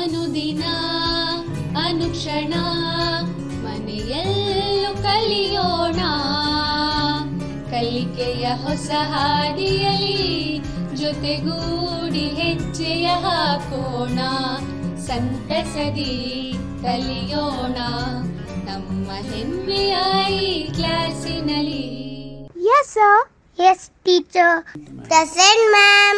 ಅನುದಿನ ಅನುಕ್ಷಣ ಮನೆಯಲ್ಲೂ ಕಲಿಯೋಣ, ಕಲಿಕೆಯ ಹೊಸ ಹಾದಿಯಲ್ಲಿ ಜೊತೆಗೂಡಿ ಹೆಜ್ಜೆಯ ಹಾಕೋಣ, ಸಂತಸದಿ ಕಲಿಯೋಣ ನಮ್ಮ ಹೆಮ್ಮೆಯ ಈ ಕ್ಲಾಸಿನಲ್ಲಿ. Yes, sir. Yes, teacher. Present, ma'am.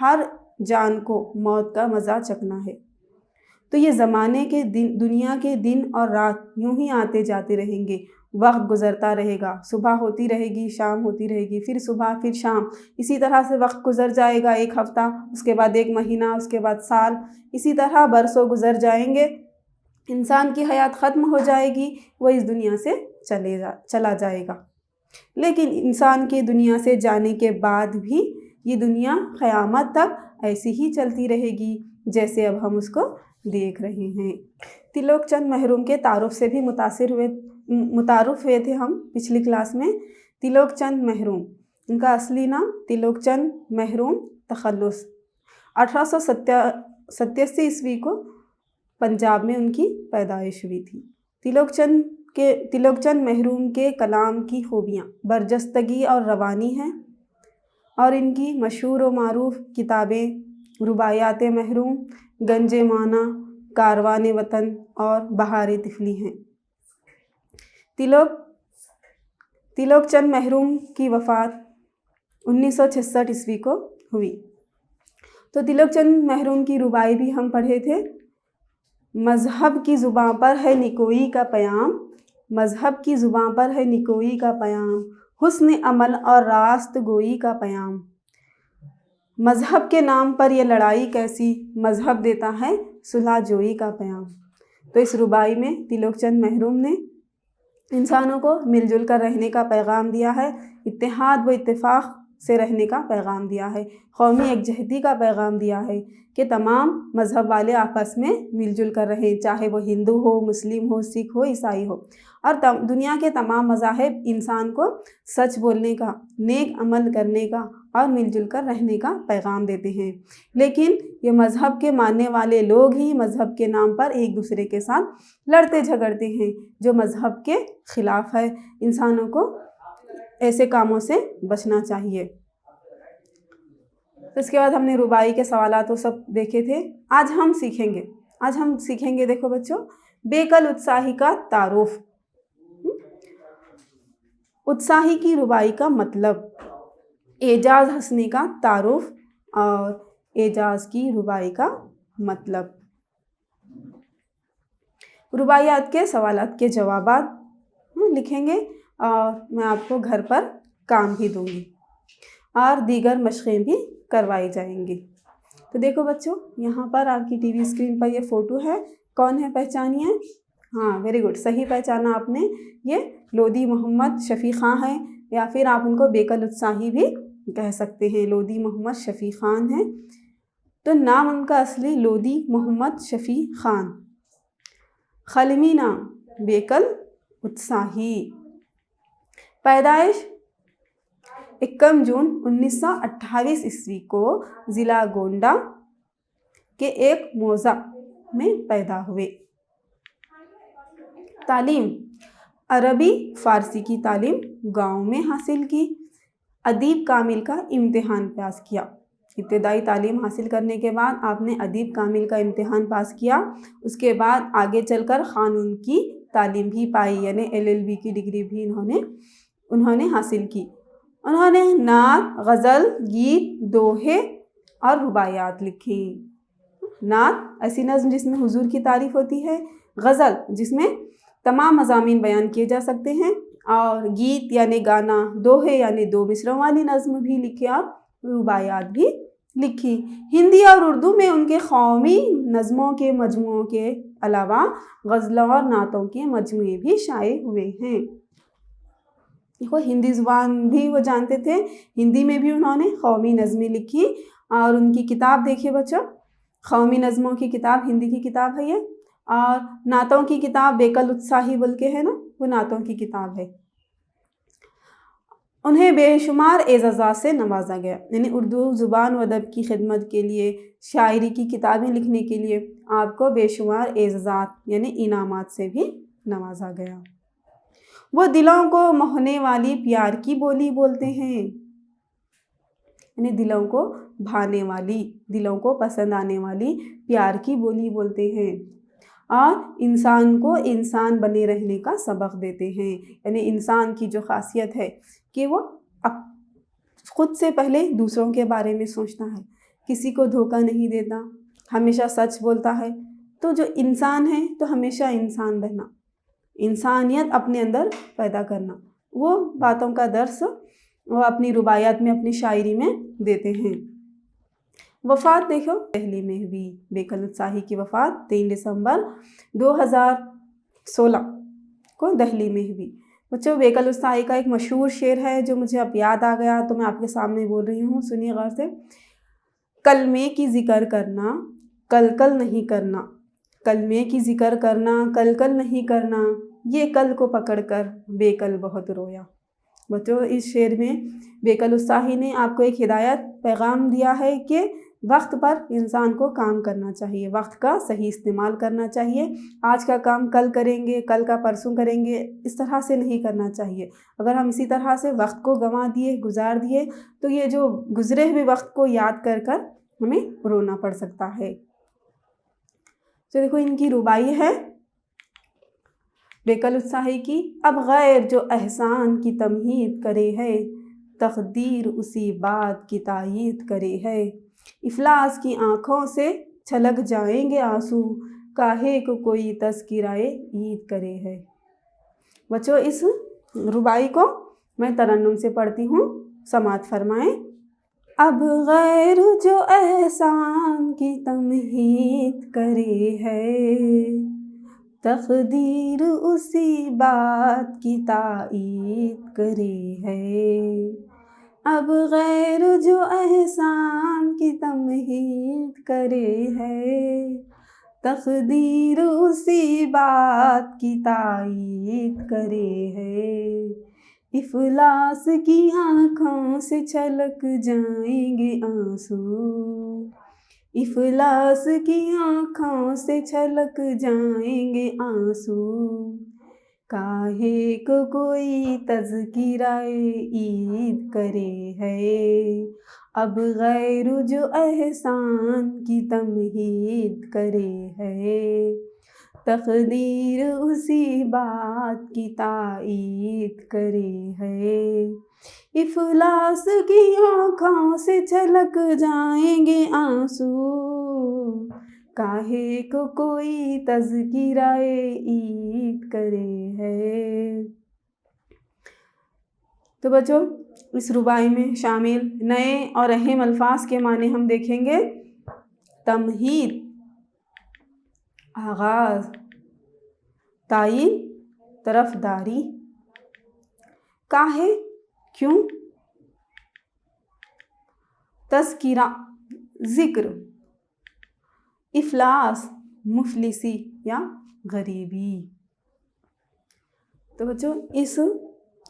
ہر جان کو موت کا مزہ چکھنا ہے۔ تو یہ زمانے کے دن، دنیا کے دن اور رات یوں ہی آتے جاتے رہیں گے، وقت گزرتا رہے گا، صبح ہوتی رہے گی، شام ہوتی رہے گی، پھر صبح پھر شام، اسی طرح سے وقت گزر جائے گا، ایک ہفتہ، اس کے بعد ایک مہینہ، اس کے بعد سال، اسی طرح برسوں گزر جائیں گے، انسان کی حیات ختم ہو جائے گی، وہ اس دنیا سے چلا جائے گا۔ لیکن انسان کے دنیا سے جانے کے بعد بھی یہ دنیا قیامت تک ایسی ہی چلتی رہے گی جیسے اب ہم اس کو دیکھ رہے ہیں۔ تریلوک چند محروم کے تعارف سے بھی متعارف ہوئے تھے ہم پچھلی کلاس میں۔ تریلوک چند محروم، ان کا اصلی نام تریلوک چند محروم تخلص، 1887 عیسوی کو پنجاب میں ان کی پیدائش ہوئی تھی۔ تریلوک چند محروم کے کلام کی خوبیاں برجستگی اور روانی ہیں، اور ان کی مشہور و معروف کتابیں رباعیات محروم، گنج معنی، کاروان وطن اور بہار طفلی ہیں۔ تریلوک چند محروم کی وفات 1966 عیسوی کو ہوئی۔ تو تریلوک چند محروم کی رباعی بھی ہم پڑھے تھے۔ مذہب کی زباں پر ہے نکوئی کا پیام، مذہب کی زباں پر ہے نکوئی کا پیام، حسن عمل اور راست گوئی کا پیام۔ مذہب کے نام پر یہ لڑائی کیسی، مذہب دیتا ہے صلح جوئی کا پیام۔ تو اس رباعی میں تریلوک چند محروم نے انسانوں کو مل جل کر رہنے کا پیغام دیا ہے، اتحاد و اتفاق سے رہنے کا پیغام دیا ہے، قومی یکجہتی کا پیغام دیا ہے کہ تمام مذہب والے آپس میں مل جل کر رہیں، چاہے وہ ہندو ہو، مسلم ہو، سکھ ہو، عیسائی ہو، اور دنیا کے تمام مذاہب انسان کو سچ بولنے کا، نیک عمل کرنے کا اور مل جل کر رہنے کا پیغام دیتے ہیں۔ لیکن یہ مذہب کے ماننے والے لوگ ہی مذہب کے نام پر ایک دوسرے کے ساتھ لڑتے جھگڑتے ہیں، جو مذہب کے خلاف ہے۔ انسانوں کو ایسے کاموں سے بچنا چاہیے۔ اس کے بعد ہم نے رباعی کے سوالات وہ سب دیکھے تھے۔ آج ہم سیکھیں گے دیکھو بچوں، بیکل اتساہی کا تعارف۔ اتساہی کی رباعی کا مطلب، اعجاز ہنسنے کا تعارف اور اعجاز کی رباعی کا مطلب۔ رباعیات کے سوالات کے جوابات لکھیں گے اور میں آپ کو گھر پر کام بھی دوں گی اور دیگر مشقیں بھی کروائی جائیں گی۔ تو دیکھو بچوں، یہاں پر آپ کی ٹی وی اسکرین پر یہ فوٹو ہے، کون ہے پہچانیے؟ ہاں ویری گڈ، صحیح پہچانا آپ نے، یہ لودھی محمد شفیع خان ہیں، یا پھر آپ ان کو بیکل اتساہی بھی کہہ سکتے ہیں۔ لودھی محمد شفیع خان ہیں، تو نام ان کا اصلی لودھی محمد شفیع خان، قلمی نام بیکل اتساہی۔ پیدائش 21 جون 1928 عیسوی کو ضلع گونڈہ کے ایک موضع میں پیدا ہوئے۔ تعلیم، عربی فارسی کی تعلیم گاؤں میں حاصل کی، ادیب کامل کا امتحان پاس کیا۔ ابتدائی تعلیم حاصل کرنے کے بعد آپ نے ادیب کامل کا امتحان پاس کیا، اس کے بعد آگے چل کر قانون کی تعلیم بھی پائی، یعنی LLB کی ڈگری بھی انہوں نے حاصل کی۔ انہوں نے نعت، غزل، گیت، دوہے اور رباعیات لکھی۔ نعت ایسی نظم جس میں حضور کی تعریف ہوتی ہے، غزل جس میں تمام مضامین بیان کیے جا سکتے ہیں، اور گیت یعنی گانا، دوہے یعنی دو مصرعوں والی نظم بھی لکھی اور رباعیات بھی لکھی۔ ہندی اور اردو میں ان کے قومی نظموں کے مجموعوں کے علاوہ غزلوں اور نعتوں کے مجموعے بھی شائع ہوئے ہیں۔ دیکھو، ہندی زبان بھی وہ جانتے تھے، ہندی میں بھی انہوں نے قومی نظمیں لکھی، اور ان کی کتاب دیکھیے بچوں، قومی نظموں کی کتاب ہندی کی کتاب ہے یہ، اور نعتوں کی کتاب بیکل اتساہی بول کے ہے نا، وہ نعتوں کی کتاب ہے۔ انہیں بے شمار اعزازات سے نوازا گیا، یعنی اردو زبان و ادب کی خدمت کے لیے، شاعری کی کتابیں لکھنے کے لیے آپ کو بے شمار اعزازات یعنی انعامات سے بھی نوازا گیا۔ وہ دلوں کو موہنے والی پیار کی بولی بولتے ہیں، یعنی دلوں کو بھانے والی، دلوں کو پسند آنے والی پیار کی بولی بولتے ہیں، اور انسان کو انسان بنے رہنے کا سبق دیتے ہیں، یعنی انسان کی جو خاصیت ہے کہ وہ خود سے پہلے دوسروں کے بارے میں سوچتا ہے، کسی کو دھوکہ نہیں دیتا، ہمیشہ سچ بولتا ہے۔ تو جو انسان ہے تو ہمیشہ انسان رہنا، انسانیت اپنے اندر پیدا کرنا، وہ باتوں کا درس وہ اپنی رباعیات میں، اپنی شاعری میں دیتے ہیں۔ وفات دیکھو دہلی میں ہوئی، بیکل اتساہی کی وفات 3 دسمبر 2016 کو دہلی میں ہوئی۔ بچوں بیکل اتساہی کا ایک مشہور شعر ہے جو مجھے اب یاد آ گیا تو میں آپ کے سامنے بول رہی ہوں، سنیے غور سے۔ کلمے کی ذکر کرنا کل کل نہیں کرنا، کلمے کی ذکر کرنا کل کل نہیں کرنا، یہ کل کو پکڑ کر بیکل بہت رویا۔ بچوں اس شعر میں بیکل اتساہی نے آپ کو ایک ہدایت پیغام دیا ہے کہ وقت پر انسان کو کام کرنا چاہیے، وقت کا صحیح استعمال کرنا چاہیے۔ آج کا کام کل کریں گے، کل کا پرسوں کریں گے، اس طرح سے نہیں کرنا چاہیے۔ اگر ہم اسی طرح سے وقت کو گنوا دیے، گزار دیے، تو یہ جو گزرے ہوئے وقت کو یاد کر کر ہمیں رونا پڑ سکتا ہے۔ تو دیکھو ان کی رباعی ہے بیکل اتساہی کی۔ اب غیر جو احسان کی تمہید کرے ہے، تقدیر اسی بات کی تائید کرے ہے، افلاس کی آنکھوں سے چھلک جائیں گے آنسو، کاہے کو کوئی تذکرۂ عید کرے ہے۔ بچوں اس رباعی کو میں ترنم سے پڑھتی ہوں، سماعت فرمائیں۔ اب غیر جو احسان کی تمہید کرے ہے، تقدیر اسی بات کی تائید کرے ہے۔ اب غیر جو احسان کی تمہید کرے ہے، تقدیر اسی بات کی تائید کرے ہے، افلاس کی آنکھوں سے چھلک جائیں گے آنسو، افلاس کی آنکھوں سے چھلک جائیں گے آنسو، کاہے کو کوئی تذکرۂ عید کرے ہے۔ اب غیر جو احسان کی تمہید کرے ہے، تقدیر اسی بات کی تائید کرے ہے، افلاس کی آنکھوں سے چھلک جائیں گے آنسو، کاہے کو کوئی تذکرۂ عید کرے ہے۔ تو بچوں اس رباعی میں شامل نئے اور اہم الفاظ کے معنی ہم دیکھیں گے۔ تمہید، آغاز، تعین، طرفداری، کاہے، کیوں، تذکرہ، ذکر، افلاس، مفلسی یا غریبی۔ تو بچوں اس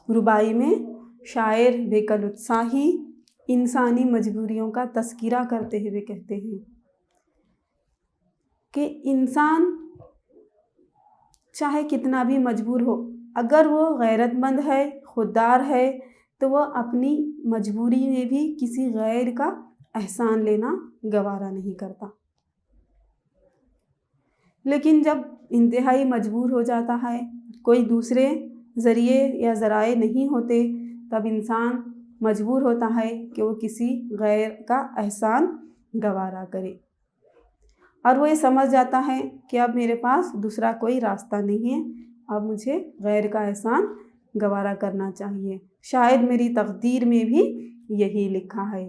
رباعی میں شاعر بیکل اتساہی انسانی مجبوریوں کا تذکرہ کرتے ہوئے کہتے ہیں کہ انسان چاہے کتنا بھی مجبور ہو، اگر وہ غیرت مند ہے، خوددار ہے، تو وہ اپنی مجبوری میں بھی کسی غیر کا احسان لینا گوارا نہیں کرتا۔ لیکن جب انتہائی مجبور ہو جاتا ہے، کوئی دوسرے ذریعے یا ذرائع نہیں ہوتے، تب انسان مجبور ہوتا ہے کہ وہ کسی غیر کا احسان گوارا کرے، اور وہ یہ سمجھ جاتا ہے کہ اب میرے پاس دوسرا کوئی راستہ نہیں ہے، اب مجھے غیر کا احسان گوارا کرنا چاہیے، شاید میری تقدیر میں بھی یہی لکھا ہے۔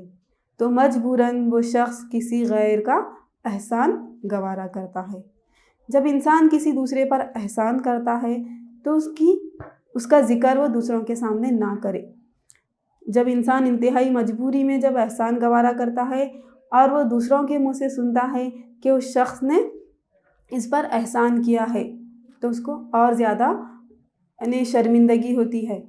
تو مجبوراً وہ شخص کسی غیر کا احسان گوارا کرتا ہے۔ جب انسان کسی دوسرے پر احسان کرتا ہے تو اس کا ذکر وہ دوسروں کے سامنے نہ کرے۔ جب انسان انتہائی مجبوری میں جب احسان گوارا کرتا ہے اور وہ دوسروں کے منہ سے سنتا ہے کہ اس شخص نے اس پر احسان کیا ہے، تو اس کو اور زیادہ شرمندگی ہوتی ہے۔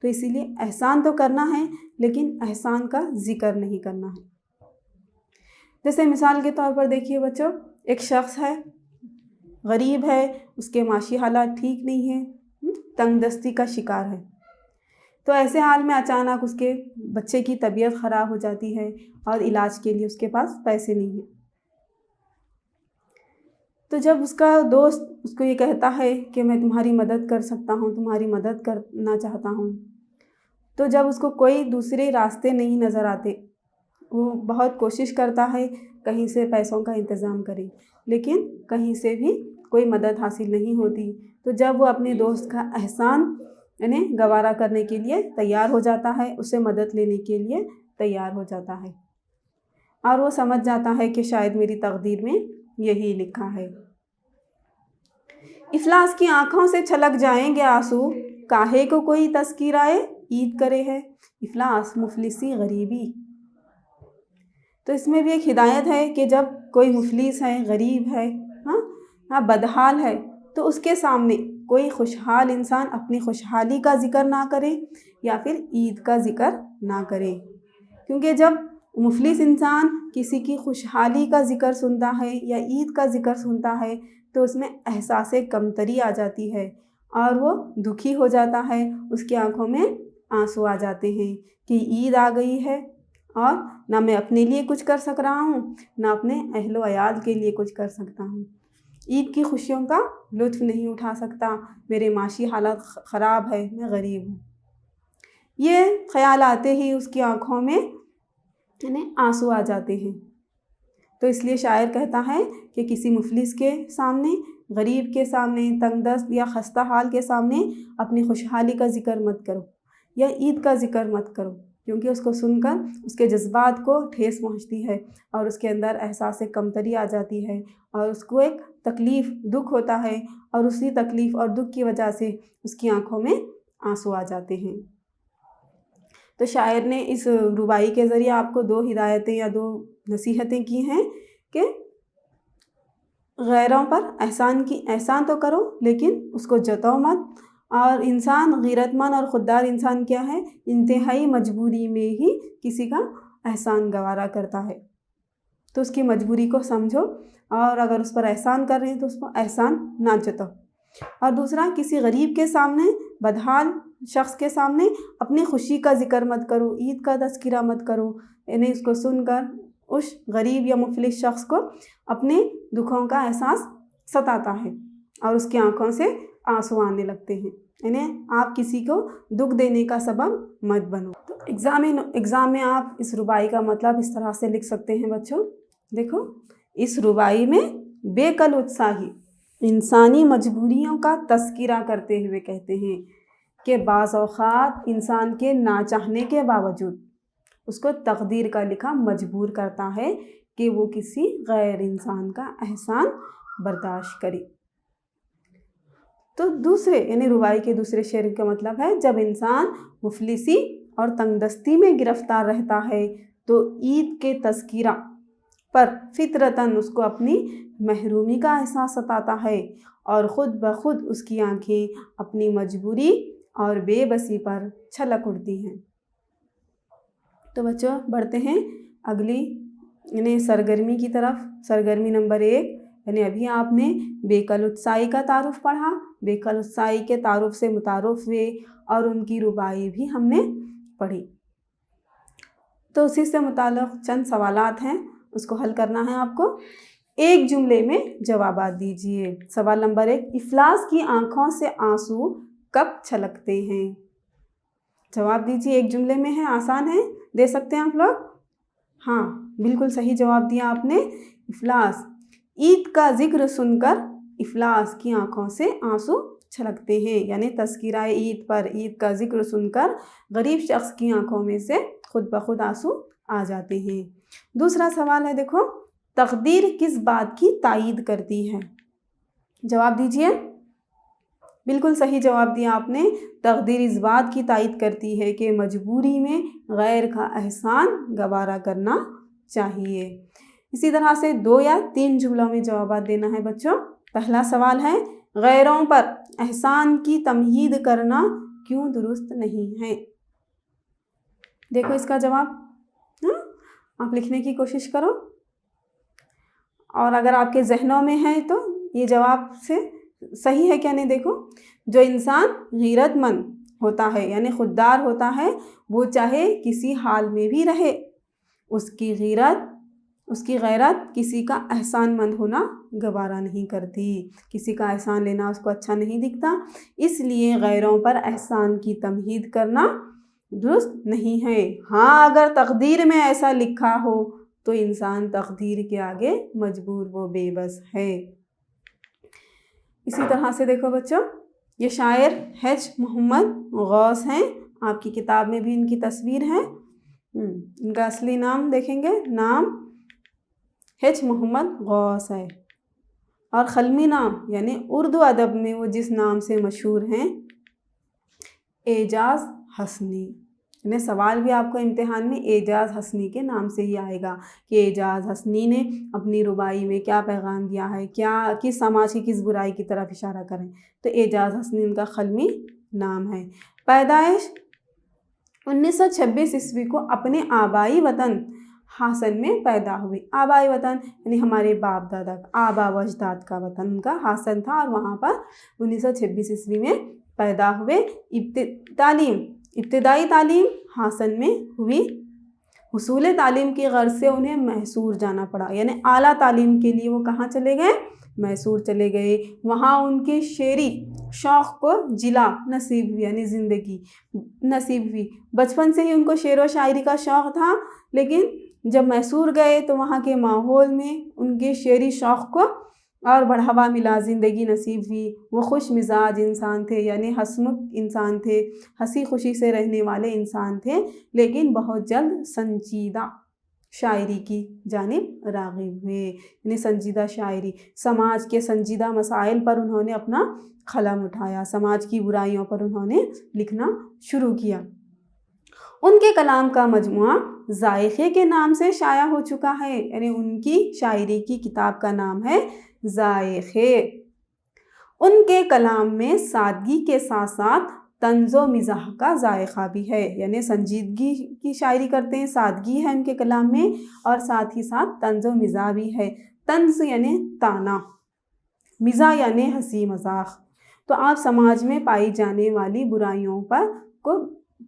تو اسی لیے احسان تو کرنا ہے، لیکن احسان کا ذکر نہیں کرنا ہے۔ جیسے مثال کے طور پر دیکھیے بچوں، ایک شخص ہے، غریب ہے، اس کے معاشی حالات ٹھیک نہیں ہیں، تنگ دستی کا شکار ہے۔ تو ایسے حال میں اچانک اس کے بچے کی طبیعت خراب ہو جاتی ہے اور علاج کے لیے اس کے پاس پیسے نہیں ہیں۔ تو جب اس کا دوست اس کو یہ کہتا ہے کہ میں تمہاری مدد کر سکتا ہوں، تمہاری مدد کرنا چاہتا ہوں، تو جب اس کو کوئی دوسرے راستے نہیں نظر آتے، وہ بہت کوشش کرتا ہے کہیں سے پیسوں کا انتظام کرے، لیکن کہیں سے بھی کوئی مدد حاصل نہیں ہوتی۔ تو جب وہ اپنے دوست کا احسان یعنی گوارا کرنے کے لیے تیار ہو جاتا ہے، اسے مدد لینے کے لیے تیار ہو جاتا ہے، اور وہ سمجھ جاتا ہے کہ شاید میری تقدیر میں یہی لکھا ہے۔ افلاس کی آنکھوں سے چھلک جائیں گے آنسو، کاہے کو کوئی تذکرۂ عید کرے ہے۔ افلاس مفلسی غریبی، تو اس میں بھی ایک ہدایت ہے کہ جب کوئی مفلس ہے، غریب ہے، بدحال ہے، تو اس کے سامنے کوئی خوشحال انسان اپنی خوشحالی کا ذکر نہ کرے یا پھر عید کا ذکر نہ کرے، کیونکہ جب مفلس انسان کسی کی خوشحالی کا ذکر سنتا ہے یا عید کا ذکر سنتا ہے تو اس میں احساس کمتری آ جاتی ہے اور وہ دکھی ہو جاتا ہے، اس کی آنکھوں میں آنسو آ جاتے ہیں کہ عید آ گئی ہے اور نہ میں اپنے لیے کچھ کر سک رہا ہوں، نہ اپنے اہل و عیال کے لیے کچھ کر سکتا ہوں، عید کی خوشیوں کا لطف نہیں اٹھا سکتا، میرے معاشی حالت خراب ہے، میں غریب ہوں۔ یہ خیال آتے ہی اس کی آنکھوں میں آنسو آ جاتے ہیں۔ تو اس لیے شاعر کہتا ہے کہ کسی مفلس کے سامنے، غریب کے سامنے، تنگ دست یا خستہ حال کے سامنے اپنی خوشحالی کا ذکر مت کرو یا عید کا ذکر مت کرو، کیونکہ اس کو سن کر اس کے جذبات کو ٹھیس پہنچتی ہے اور اس کے اندر احساس کمتری آ جاتی ہے اور اس کو ایک تکلیف، دکھ ہوتا ہے، اور اسی تکلیف اور دکھ کی وجہ سے اس کی آنکھوں میں آنسو آ جاتے ہیں۔ تو شاعر نے اس ربائی کے ذریعے آپ کو 2 ہدایتیں یا 2 نصیحتیں کی ہیں کہ غیروں پر احسان تو کرو لیکن اس کو جتاؤ مت، اور انسان غیرت مند اور خوددار انسان کیا ہے، انتہائی مجبوری میں ہی کسی کا احسان گوارا کرتا ہے، تو اس کی مجبوری کو سمجھو، اور اگر اس پر احسان کر رہے ہیں تو اس کو احسان نہ جتاؤ۔ اور دوسرا، کسی غریب کے سامنے، بدحال شخص کے سامنے اپنی خوشی کا ذکر مت کرو، عید کا تذکرہ مت کرو، یعنی اس کو سن کر اس غریب یا مفلس شخص کو اپنے دکھوں کا احساس ستاتا ہے اور اس کی آنکھوں سے آنسو آنے لگتے ہیں، یعنی آپ کسی کو دکھ دینے کا سبب مت بنو۔ تو ایگزام میں آپ اس ربائی کا مطلب اس طرح سے لکھ سکتے ہیں بچوں، دیکھو، اس ربائی میں بے کل اتساہی انسانی مجبوریوں کا تذکرہ کرتے ہوئے کہتے ہیں کہ بعض اوقات انسان کے نہ چاہنے کے باوجود اس کو تقدیر کا لکھا مجبور کرتا ہے کہ وہ کسی غیر انسان کا احسان برداشت کرے۔ تو دوسرے یعنی ربائی کے دوسرے شعر کا مطلب ہے جب انسان مفلسی اور تنگ دستی میں گرفتار رہتا ہے تو عید کے تذکرہ پر فطرتاً اس کو اپنی محرومی کا احساس ستاتا ہے اور خود بخود اس کی آنکھیں اپنی مجبوری اور بے بسی پر چھلک اٹھتی ہیں۔ تو بچوں بڑھتے ہیں اگلی یعنی سرگرمی کی طرف۔ سرگرمی نمبر 1، یعنی ابھی آپ نے بے کل اتسائی کا تعارف پڑھا، بے کل اتسائی کے تعارف سے متعارف ہوئے اور ان کی ربائی بھی ہم نے پڑھی۔ تو اسی سے متعلق چند سوالات ہیں، اس کو حل کرنا ہے آپ کو۔ ایک جملے میں جوابات دیجئے۔ سوال نمبر 1، افلاس کی آنکھوں سے آنسو کب چھلکتے ہیں؟ جواب دیجئے، ایک جملے میں ہے، آسان ہے، دے سکتے ہیں آپ لوگ؟ ہاں بالکل صحیح جواب دیا آپ نے، افلاس، عید کا ذکر سن کر افلاس کی آنکھوں سے آنسو چھلکتے ہیں، یعنی تذکرہ عید پر عید کا ذکر سن کر غریب شخص کی آنکھوں میں سے خود بخود آنسو آ جاتے ہیں۔ دوسرا سوال ہے، دیکھو، تقدیر کس بات کی تائید کرتی ہے؟ جواب دیجئے۔ بالکل صحیح جواب دیا آپ نے، تقدیر اس بات کی تائید کرتی ہے کہ مجبوری میں غیر کا احسان گوارا کرنا چاہیے۔ اسی طرح سے 2 یا 3 جملوں میں جوابات دینا ہے بچوں۔ پہلا سوال ہے، غیروں پر احسان کی تمہید کرنا کیوں درست نہیں ہے؟ دیکھو اس کا جواب، آپ لکھنے کی کوشش کرو، اور اگر آپ کے ذہنوں میں ہے تو یہ جواب سے صحیح ہے کیا نہیں۔ دیکھو، جو انسان غیرت مند ہوتا ہے یعنی خوددار ہوتا ہے، وہ چاہے کسی حال میں بھی رہے، اس کی غیرت کسی کا احسان مند ہونا گوارا نہیں کرتی، کسی کا احسان لینا اس کو اچھا نہیں دکھتا، اس لیے غیروں پر احسان کی تمہید کرنا درست نہیں ہے۔ ہاں اگر تقدیر میں ایسا لکھا ہو تو انسان تقدیر کے آگے مجبور و بے بس ہے۔ اسی طرح سے دیکھو بچوں، یہ شاعر ایچ محمد غوث ہیں، آپ کی کتاب میں بھی ان کی تصویر ہے۔ ان کا اصلی نام دیکھیں گے، نام ایچ محمد غوث ہے، اور قلمی نام یعنی اردو ادب میں وہ جس نام سے مشہور ہیں اعجاز حسنی۔ یعنی سوال بھی آپ کو امتحان میں اعجاز حسنی کے نام سے ہی آئے گا کہ اعجاز حسنی نے اپنی ربائی میں کیا پیغام دیا ہے، کیا کس سماج کی کس برائی کی طرف اشارہ کریں، تو اعجاز حسنی ان کا قلمی نام ہے۔ پیدائش 1926 عیسوی کو اپنے آبائی وطن حاسن میں پیدا ہوئی۔ آبائی وطن یعنی ہمارے باپ دادا آبا و اجداد کا وطن ان کا حاسن تھا، اور وہاں پر 1926 عیسوی میں پیدا ہوئے۔ ابتدائی تعلیم حاسن میں ہوئی۔ حصول تعلیم کی غرض سے انہیں میسور جانا پڑا، یعنی اعلیٰ تعلیم کے لیے وہ کہاں چلے گئے؟ میسور چلے گئے۔ وہاں ان کے شعری شوق کو جلا نصیب ہوئی، یعنی زندگی نصیب ہوئی۔ بچپن سے ہی ان کو شعر و شاعری کا شوق تھا، لیکن جب میسور گئے تو وہاں کے ماحول میں ان کے شعری شوق کو اور بڑھاوا ملا، زندگی نصیب ہوئی۔ وہ خوش مزاج انسان تھے، یعنی ہنسمکھ انسان تھے، ہنسی خوشی سے رہنے والے انسان تھے، لیکن بہت جلد سنجیدہ شاعری کی جانب راغب ہوئے۔ یعنی سنجیدہ شاعری، سماج کے سنجیدہ مسائل پر انہوں نے اپنا قلم اٹھایا، سماج کی برائیوں پر انہوں نے لکھنا شروع کیا۔ ان کے کلام کا مجموعہ ذائقے کے نام سے شائع ہو چکا ہے، یعنی ان کی شاعری کی کتاب کا نام ہے ذائقے۔ ان کے کلام میں سادگی کے ساتھ ساتھ طنز و مزاح کا ذائقہ بھی ہے، یعنی سنجیدگی کی شاعری کرتے ہیں، سادگی ہے ان کے کلام میں، اور ساتھ ہی ساتھ طنز و مزاح بھی ہے۔ طنز یعنی طعنہ، مزاح یعنی ہنسی مذاق۔ تو آپ سماج میں پائی جانے والی برائیوں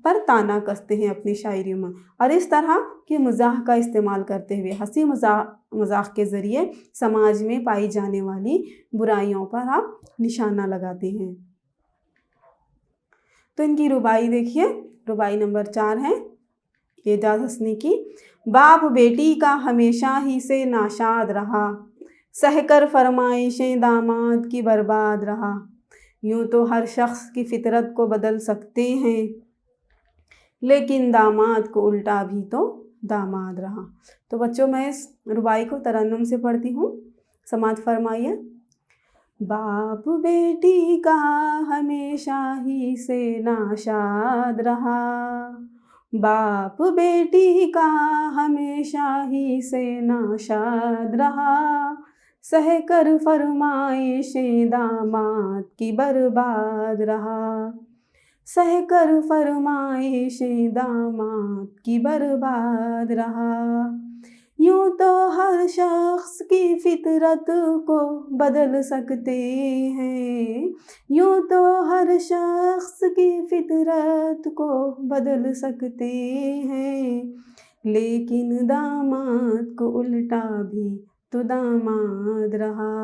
پر طعنہ کستے ہیں اپنی شاعری میں، اور اس طرح کے مزاح کا استعمال کرتے ہوئے ہنسی مذاق کے ذریعے سماج میں پائی جانے والی برائیوں پر آپ نشانہ لگاتے ہیں۔ تو ان کی ربائی دیکھیے، ربائی نمبر 4 ہے اعجاز حسنی کی۔ باپ بیٹی کا ہمیشہ ہی سے ناشاد رہا، سہ کر فرمائشیں داماد کی برباد رہا، یوں تو ہر شخص کی فطرت کو بدل سکتے ہیں، لیکن داماد کو الٹا بھی تو داماد رہا۔ تو بچوں میں اس ربائی کو ترنم سے پڑھتی ہوں، سماعت فرمائیے۔ باپ بیٹی کا ہمیشہ ہی سے ناشاد رہا، باپ بیٹی کا ہمیشہ ہی سے ناشاد رہا، سہ کر فرمائشیں داماد کی برباد رہا، سہ کر فرمائشیں داماد کی برباد رہا، یوں تو ہر شخص کی فطرت کو بدل سکتے ہیں، یوں تو ہر شخص کی فطرت کو بدل سکتے ہیں، لیکن داماد کو الٹا بھی تو داماد رہا،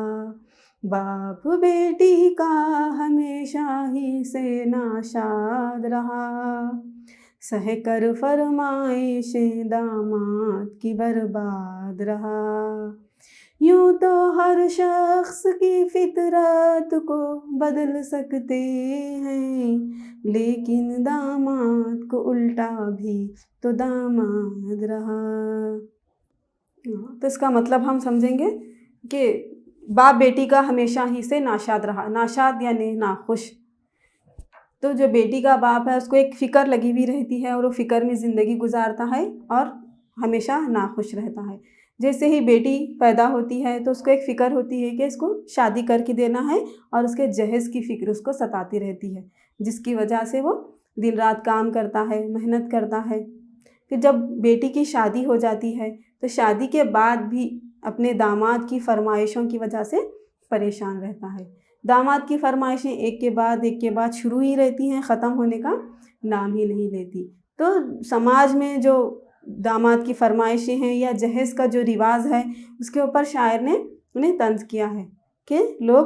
باپ بیٹی کا ہمیشہ ہی سے ناشاد رہا، سہ کر فرمائشیں داماد کی برباد رہا، یوں تو ہر شخص کی فطرت کو بدل سکتے ہیں، لیکن داماد کو الٹا بھی تو داماد رہا۔ تو اس کا مطلب ہم سمجھیں گے کہ باپ بیٹی کا ہمیشہ ہی سے ناشاد رہا، ناشاد یعنی ناخوش۔ تو جو بیٹی کا باپ ہے اس کو ایک فکر لگی ہوئی رہتی ہے، اور وہ فکر میں زندگی گزارتا ہے اور ہمیشہ ناخوش رہتا ہے۔ جیسے ہی بیٹی پیدا ہوتی ہے تو اس کو ایک فکر ہوتی ہے کہ اس کو شادی کر کے دینا ہے، اور اس کے جہیز کی فکر اس کو ستاتی رہتی ہے، جس کی وجہ سے وہ دن رات کام کرتا ہے، محنت کرتا ہے۔ کہ جب بیٹی کی شادی ہو جاتی ہے تو شادی کے بعد بھی اپنے داماد کی فرمائشوں کی وجہ سے پریشان رہتا ہے۔ داماد کی فرمائشیں ایک کے بعد شروع ہی رہتی ہیں، ختم ہونے کا نام ہی نہیں لیتی۔ تو سماج میں جو داماد کی فرمائشیں ہیں یا جہیز کا جو رواج ہے، اس کے اوپر شاعر نے انہیں طنز کیا ہے کہ لوگ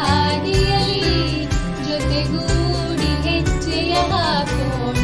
ಹಾದಿಯಲಿ ಜೊತೆಗೂಡಿ ಹೆಜ್ಜೆಯ ಹಾಕೋಣ